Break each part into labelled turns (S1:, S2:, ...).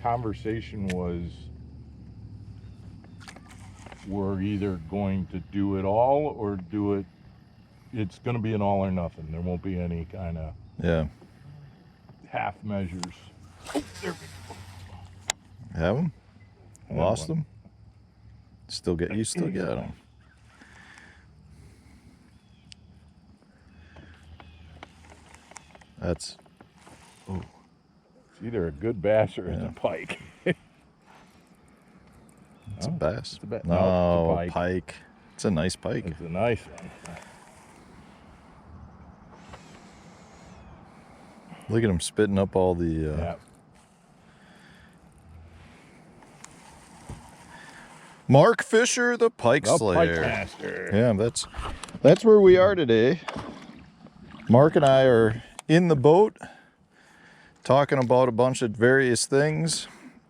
S1: conversation was, we're either going to do it all or do it, it's going to be an all or nothing. There won't be any kind of half measures. Oh, there we go.
S2: Have them? Lost them? You still got them. That's, oh.
S1: It's either a good bass or it's a pike.
S2: It's a bass.
S1: It's a
S2: no,
S1: it's a
S2: pike. It's a nice pike.
S1: It's a nice one.
S2: Look at him spitting up all the... Mark Fisher, the pike slayer.
S1: Pike master.
S2: Yeah, that's where we are today. Mark and I are in the boat talking about a bunch of various things.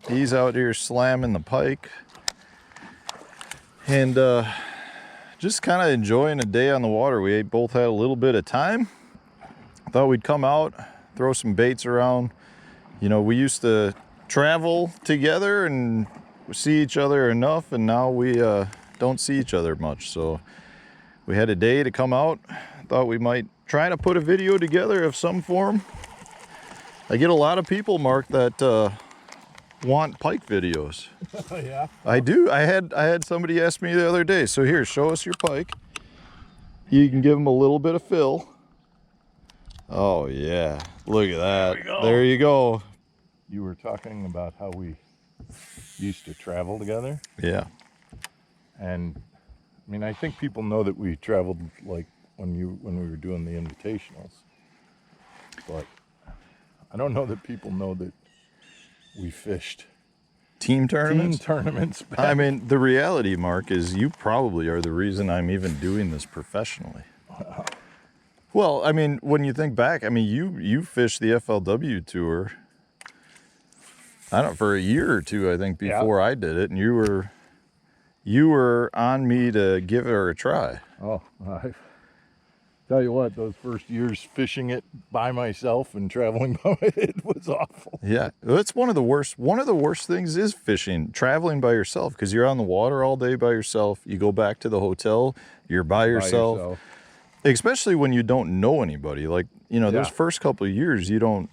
S2: He's out here slamming the pike. And just kind of enjoying a day on the water. We both had a little bit of time. Thought we'd come out, throw some baits around. You know, we used to travel together and see each other enough, and now we don't see each other much. So we had a day to come out. Thought we might try to put a video together of some form. I get a lot of people, Mark, that want pike videos.
S1: Yeah.
S2: I do. I had somebody ask me the other day, so here, show us your pike. You can give them a little bit of fill. Oh yeah, look at that. There you go.
S1: You were talking about how we used to travel together.
S2: Yeah.
S1: And I mean, I think people know that we traveled like when we were doing the invitationals, but I don't know that people know that we fished
S2: team tournaments.
S1: Back.
S2: I mean, the reality, Mark, is you probably are the reason I'm even doing this professionally. Well, I mean, when you think back, I mean, you fished the FLW tour, I don't know, for a year or two, I think, before I did it, and you were on me to give her a try.
S1: Oh, I tell you what, those first years fishing it by myself and traveling by it was awful.
S2: Yeah, it's one of the worst. One of the worst things is fishing, traveling by yourself, because you're on the water all day by yourself. You go back to the hotel, you're by yourself. Especially when you don't know anybody. Like, you know, those first couple of years, you don't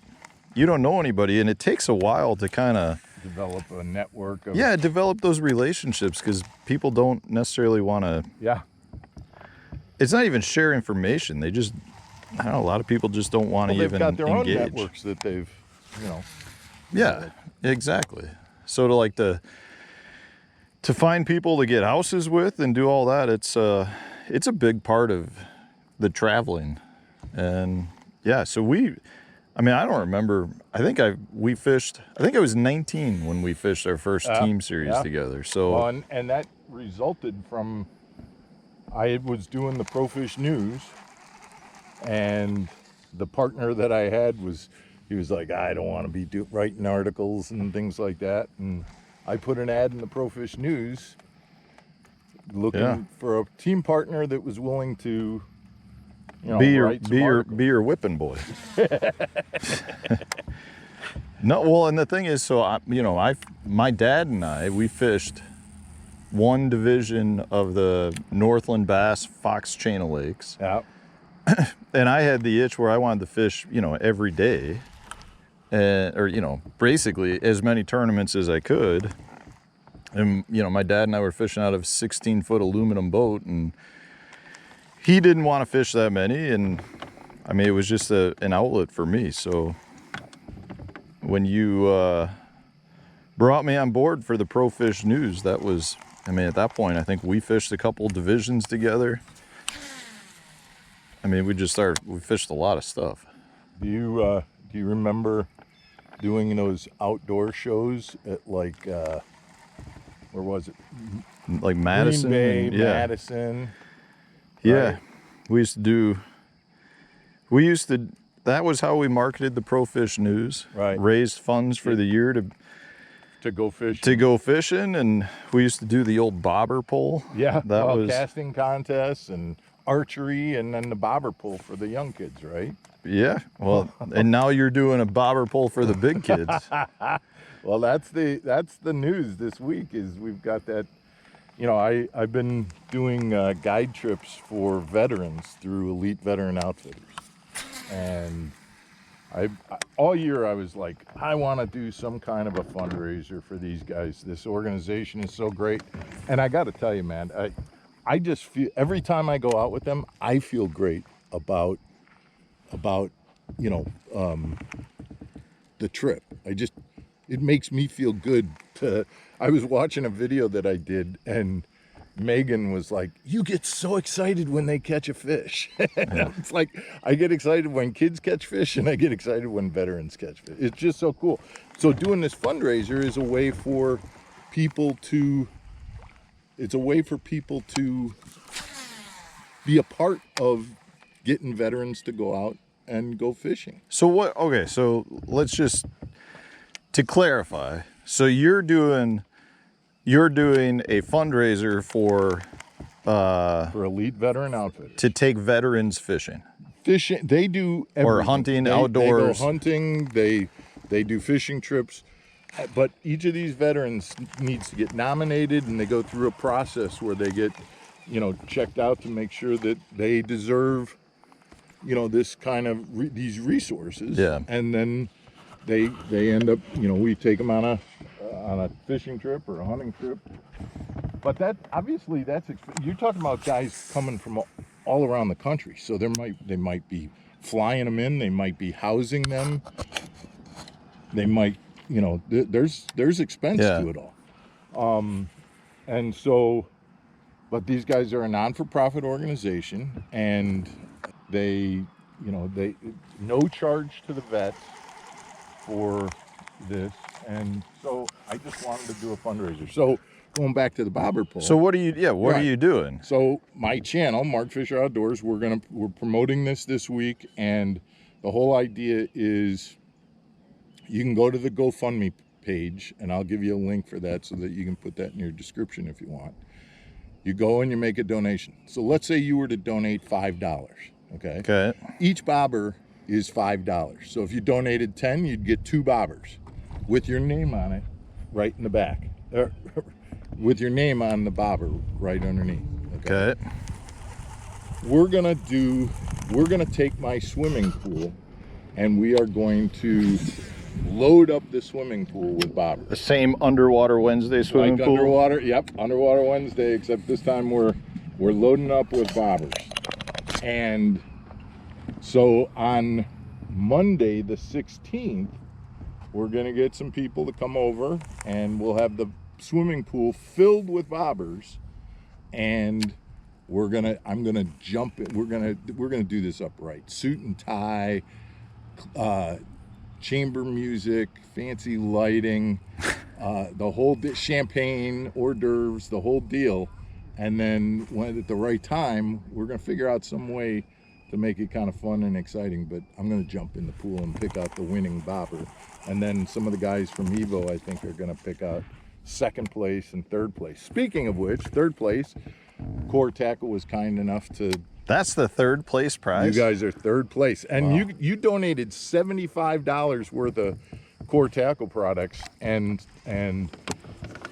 S2: know anybody, and it takes a while to kind of
S1: develop a network of...
S2: Yeah, develop those relationships, because people don't necessarily want to...
S1: Yeah.
S2: It's not even share information. They just, I don't know, a lot of people just don't want to even engage.
S1: They've got their own networks that they've, you know...
S2: Yeah, exactly. So to find people to get houses with and do all that, it's a big part of the traveling. And yeah, so I mean, I don't remember. I think I was 19 when we fished our first team series together. So,
S1: well, and that resulted from, I was doing the Pro Fish News, and the partner that I had he was like, I don't want to be writing articles and things like that. And I put an ad in the Pro Fish News looking for a team partner that was willing to, you know,
S2: be your whipping boy. No, well, and the thing is, so my dad and I, we fished one division of the Northland Bass Fox Chain of Lakes.
S1: Yeah.
S2: And I had the itch where I wanted to fish, you know, every day, or, you know, basically as many tournaments as I could. And, you know, my dad and I were fishing out of a 16-foot aluminum boat, and he didn't want to fish that many, and I mean, it was just an outlet for me. So when you brought me on board for the Pro Fish News, that was, I mean, at that point, I think we fished a couple divisions together. I mean, we fished a lot of stuff.
S1: Do you remember doing those outdoor shows at, like, where was it?
S2: Like Madison?
S1: Green Bay, Madison.
S2: Yeah,
S1: right?
S2: That was how we marketed the Pro Fish News.
S1: Right.
S2: Raised funds for the year
S1: to go fishing.
S2: To go fishing, and we used to do the old bobber pole.
S1: Yeah,
S2: that was
S1: casting contests and archery, and then the bobber pole for the young kids, right?
S2: Yeah, well, and now you're doing a bobber pole for the big kids.
S1: Well, that's the news this week is we've got that. You know, I've been doing guide trips for veterans through Elite Veteran Outfitters, and all year I was like, I want to do some kind of a fundraiser for these guys. This organization is so great, and I got to tell you, man, I just feel every time I go out with them, I feel great about you know the trip. It makes me feel good to. I was watching a video that I did, and Megan was like, "You get so excited when they catch a fish." It's like I get excited when kids catch fish, and I get excited when veterans catch fish. It's just so cool. So doing this fundraiser is a way for people to. It's a way for people to be a part of getting veterans to go out and go fishing.
S2: So what? Okay, so let's just to clarify. So you're doing a fundraiser for
S1: Elite Veteran Outfitters
S2: to take veterans fishing.
S1: Fishing, they do everything.
S2: Or hunting,
S1: They
S2: outdoors.
S1: go hunting. They do fishing trips, but each of these veterans needs to get nominated, and they go through a process where they get, checked out to make sure that they deserve, this kind of these resources.
S2: Yeah.
S1: And then they end up, we take them on a fishing trip or a hunting trip. But that obviously you're talking about guys coming from all around the country. So they might be flying them in, they might be housing them, they might, there's expense to it all. And so, but these guys are a non-for-profit organization, and they no charge to the vets for this. And so I just wanted to do a fundraiser. So going back to the bobber pole.
S2: So what are you doing?
S1: So my channel, Mark Fisher Outdoors, we're promoting this week, and the whole idea is you can go to the GoFundMe page, and I'll give you a link for that so that you can put that in your description if you want. You go and you make a donation. So let's say you were to donate $5, okay?
S2: Okay.
S1: Each bobber is $5. So if you donated 10, you'd get 2 bobbers with your name on it right in the back. With your name on the bobber right underneath.
S2: Okay.
S1: We're gonna take my swimming pool, and we are going to load up the swimming pool with bobbers.
S2: The same Underwater Wednesday swimming pool?
S1: Underwater Wednesday, except this time we're loading up with bobbers. And so on Monday the 16th, we're gonna get some people to come over, and we'll have the swimming pool filled with bobbers, and we're gonna jump in. We're gonna do this upright. Suit and tie, chamber music, fancy lighting, the whole champagne, hors d'oeuvres, the whole deal. And then when at the right time, we're gonna figure out some way to make it kind of fun and exciting. But I'm gonna jump in the pool and pick out the winning bobber, and then some of the guys from Evo, I think, are gonna pick out second place and third place. Speaking of which, third place, Core Tackle was kind enough to.
S2: That's the third place prize?
S1: You guys are third place. And wow. you donated $75 worth of Core Tackle products, and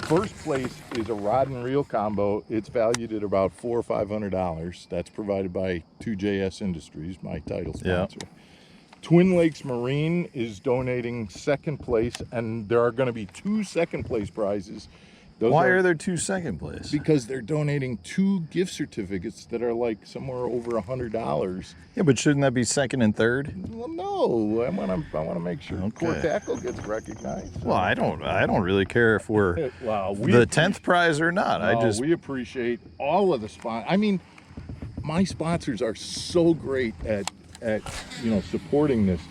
S1: first place is a rod and reel combo. It's valued at about $400 or $500. That's provided by 2JS Industries, my title sponsor. Yeah. Twin Lakes Marine is donating second place, and there are going to be 2 second place prizes.
S2: Why are there 2 second place?
S1: Because they're donating 2 gift certificates that are like somewhere over $100.
S2: Yeah, but shouldn't that be second and third?
S1: Well, no. I want to make sure Core Tackle gets recognized.
S2: Well, I don't really care if we're the 10th prize or not.
S1: We appreciate all of the sponsors. I mean, my sponsors are so great at supporting this.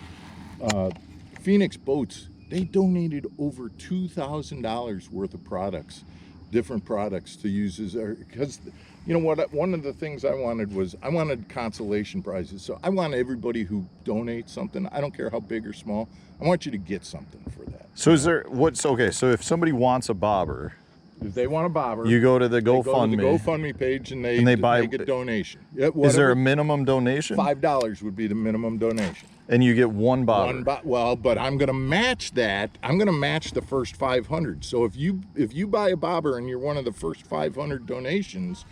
S1: Phoenix Boats, they donated over $2,000 worth of products, different products to use because one of the things I wanted consolation prizes. So I want everybody who donates something, I don't care how big or small, I want you to get something for that.
S2: So so if somebody wants a bobber,
S1: if they want a bobber,
S2: you go to the GoFundMe.
S1: Go to the GoFundMe page, and they make a donation.
S2: Is there a minimum donation?
S1: $5 would be the minimum donation.
S2: And you get one bobber.
S1: Well, but I'm going to match that. I'm going to match the first 500. So if you buy a bobber and you're one of the first 500 donations,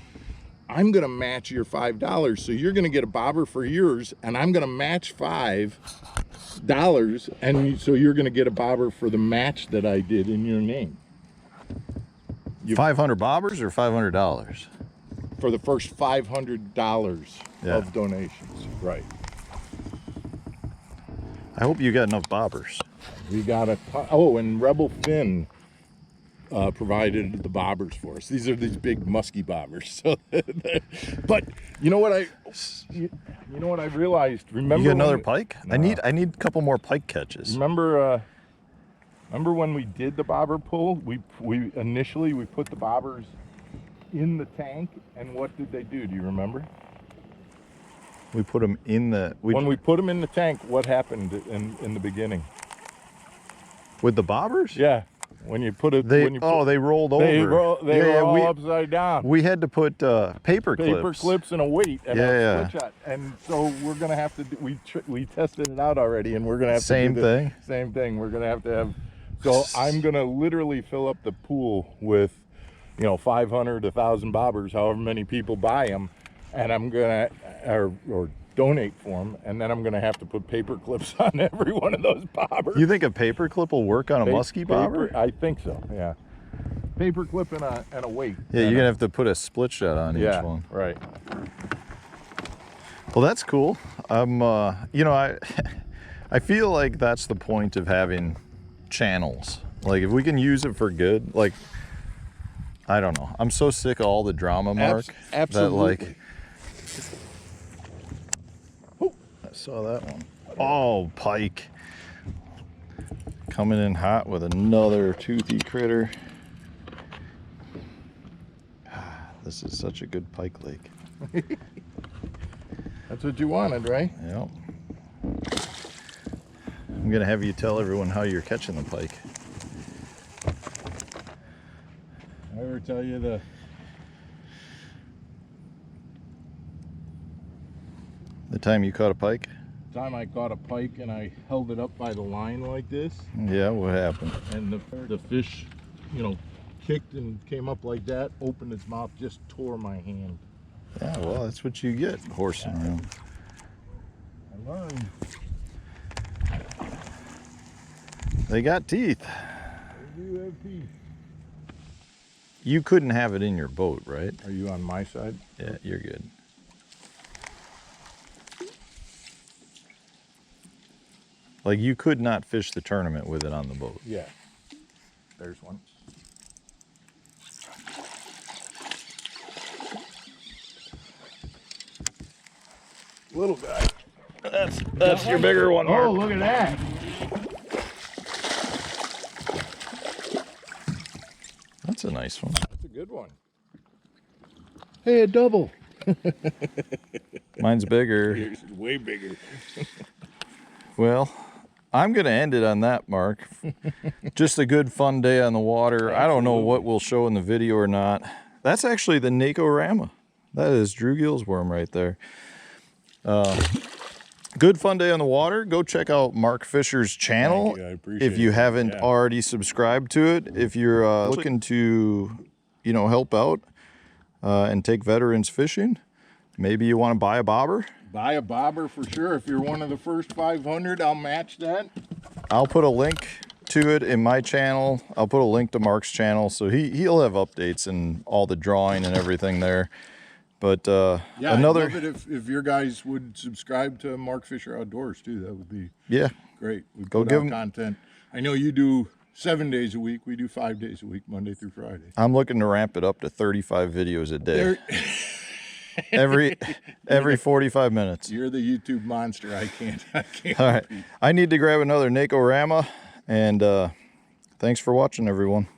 S1: I'm going to match your $5. So you're going to get a bobber for yours, and I'm going to match $5, and so you're going to get a bobber for the match that I did in your name.
S2: 500 bobbers or $500?
S1: For the first $500 of donations, right?
S2: I hope you got enough bobbers.
S1: We got and Rebel Finn provided the bobbers for us. These are these big musky bobbers. So, but you know what I realized? Remember,
S2: you get another pike? I need a couple more pike catches.
S1: Remember when we did the bobber pull? We initially put the bobbers in the tank, and what did they do? Do you remember?
S2: We put them in the...
S1: When we put them in the tank, what happened in the beginning?
S2: With the bobbers?
S1: Yeah. When you put it...
S2: they rolled over.
S1: They were all upside down.
S2: We had to put paper clips.
S1: Paper clips and a weight and a split shot. And so we're going to have to... We tested it out already, and we're going to have
S2: Same
S1: to do the same thing. We're going to have... So I'm going to literally fill up the pool with, 500, 1,000 bobbers, however many people buy them. And I'm gonna or donate for them, and then I'm gonna have to put paper clips on every one of those bobbers.
S2: You think a paper clip will work on a musky bobber?
S1: I think so. Yeah, paper clip and a weight.
S2: Yeah, you're gonna have to put a split shot on each one.
S1: Right.
S2: Well, that's cool. I feel like that's the point of having channels. Like, if we can use it for good, like, I don't know. I'm so sick of all the drama, Mark.
S1: Absolutely.
S2: That, like, I saw that one. Oh, pike. Coming in hot with another toothy critter. This is such a good pike lake.
S1: That's what you wanted, right?
S2: Yep. I'm gonna have you tell everyone how you're catching the pike.
S1: I ever tell you the
S2: time you caught a pike?
S1: time I caught a pike and I held it up by the line like this?
S2: Yeah, what happened?
S1: And the fish, kicked and came up like that, opened its mouth, just tore my hand.
S2: Yeah, well, that's what you get horsing around.
S1: I learned.
S2: They got teeth.
S1: They do have teeth.
S2: You couldn't have it in your boat, right?
S1: Are you on my side?
S2: Yeah, you're good. Like, you could not fish the tournament with it on the boat.
S1: Yeah. There's one. Little guy.
S2: That's your bigger one, Mark.
S1: Oh, look at that.
S2: That's a nice one.
S1: That's a good one. Hey, a double.
S2: Mine's bigger.
S1: Yours is way bigger.
S2: Well, I'm going to end it on that, Mark. Just a good, fun day on the water. I don't know what we'll show in the video or not. That's actually the Nakorama. That is Drew Gill's worm right there. Good, fun day on the water. Go check out Mark Fisher's channel.
S1: Thank you. I appreciate
S2: if you
S1: it.
S2: haven't already subscribed to it. If you're looking to, help out and take veterans fishing, maybe you want to buy a bobber.
S1: Buy a bobber for sure. If you're one of the first 500, I'll match that.
S2: I'll put a link to it in my channel. I'll put a link to Mark's channel, so he'll have updates and all the drawing and everything there. But
S1: yeah, I'd love it if your guys would subscribe to Mark Fisher Outdoors too. That would be great. We
S2: go give him
S1: content. I know you do 7 days a week. We do 5 days a week, Monday through Friday.
S2: I'm looking to ramp it up to 35 videos a day. every 45 minutes.
S1: You're the YouTube monster. I can't.
S2: All right. I need to grab another Nakorama, and thanks for watching, everyone.